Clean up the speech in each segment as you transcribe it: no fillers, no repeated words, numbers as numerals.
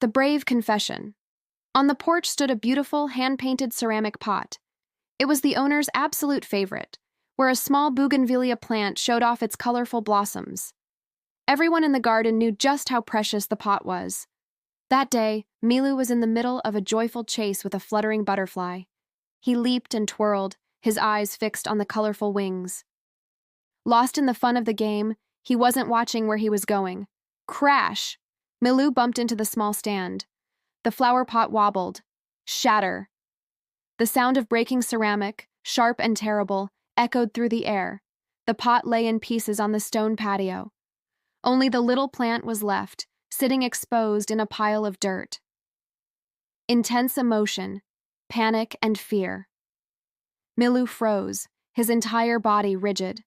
The brave confession. On the porch stood a beautiful, hand-painted ceramic pot. It was the owner's absolute favorite, where a small bougainvillea plant showed off its colorful blossoms. Everyone in the garden knew just how precious the pot was. That day, Milu was in the middle of a joyful chase with a fluttering butterfly. He leaped and twirled, his eyes fixed on the colorful wings. Lost in the fun of the game, he wasn't watching where he was going. Crash! Milu bumped into the small stand. The flower pot wobbled. Shatter! The sound of breaking ceramic, sharp and terrible, echoed through the air. The pot lay in pieces on the stone patio. Only the little plant was left, sitting exposed in a pile of dirt. Intense emotion, panic and fear. Milu froze, his entire body rigid.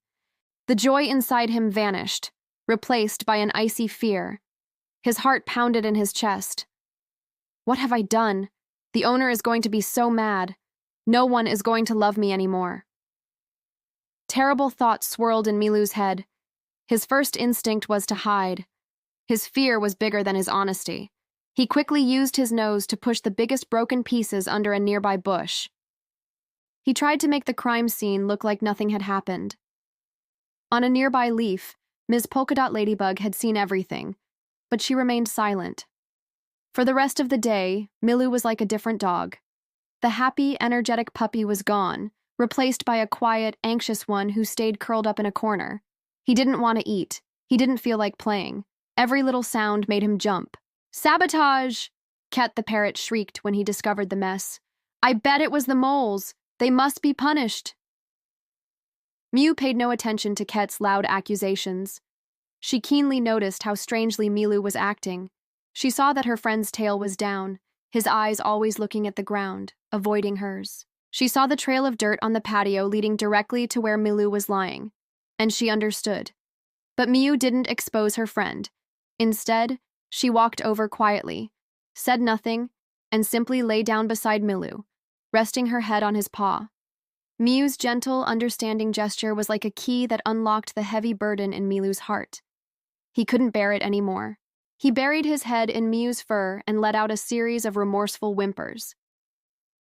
The joy inside him vanished, replaced by an icy fear. His heart pounded in his chest. What have I done? The owner is going to be so mad. No one is going to love me anymore. Terrible thoughts swirled in Milu's head. His first instinct was to hide. His fear was bigger than his honesty. He quickly used his nose to push the biggest broken pieces under a nearby bush. He tried to make the crime scene look like nothing had happened. On a nearby leaf, Ms. Polka Dot Ladybug had seen everything, but she remained silent. For the rest of the day, Milu was like a different dog. The happy, energetic puppy was gone, replaced by a quiet, anxious one who stayed curled up in a corner. He didn't want to eat. He didn't feel like playing. Every little sound made him jump. Sabotage! Két the Parrot shrieked when he discovered the mess. I bet it was the moles. They must be punished. Miu paid no attention to Két's loud accusations. She keenly noticed how strangely Milu was acting. She saw that her friend's tail was down, his eyes always looking at the ground, avoiding hers. She saw the trail of dirt on the patio leading directly to where Milu was lying, and she understood. But Miu didn't expose her friend. Instead, she walked over quietly, said nothing, and simply lay down beside Milu, resting her head on his paw. Miu's gentle, understanding gesture was like a key that unlocked the heavy burden in Milu's heart. He couldn't bear it anymore. He buried his head in Miu's fur and let out a series of remorseful whimpers.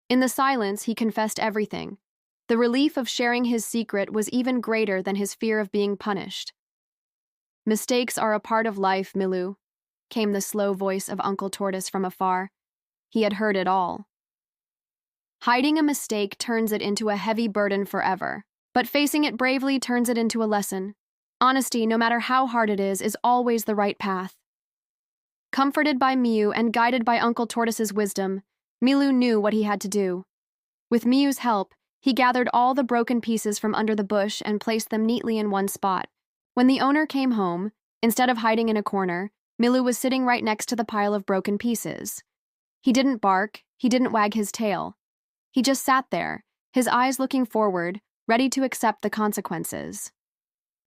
In the silence, he confessed everything. The relief of sharing his secret was even greater than his fear of being punished. Mistakes are a part of life, Milu, came the slow voice of Uncle Tortoise from afar. He had heard it all. Hiding a mistake turns it into a heavy burden forever, but facing it bravely turns it into a lesson. Honesty, no matter how hard it is always the right path. Comforted by Miu and guided by Uncle Tortoise's wisdom, Milu knew what he had to do. With Miu's help, he gathered all the broken pieces from under the bush and placed them neatly in one spot. When the owner came home, instead of hiding in a corner, Milu was sitting right next to the pile of broken pieces. He didn't bark, he didn't wag his tail. He just sat there, his eyes looking forward, ready to accept the consequences.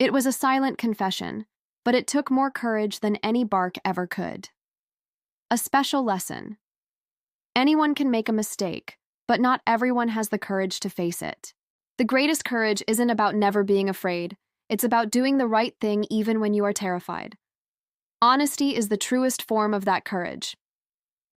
It was a silent confession, but it took more courage than any bark ever could. A special lesson. Anyone can make a mistake, but not everyone has the courage to face it. The greatest courage isn't about never being afraid. It's about doing the right thing even when you are terrified. Honesty is the truest form of that courage.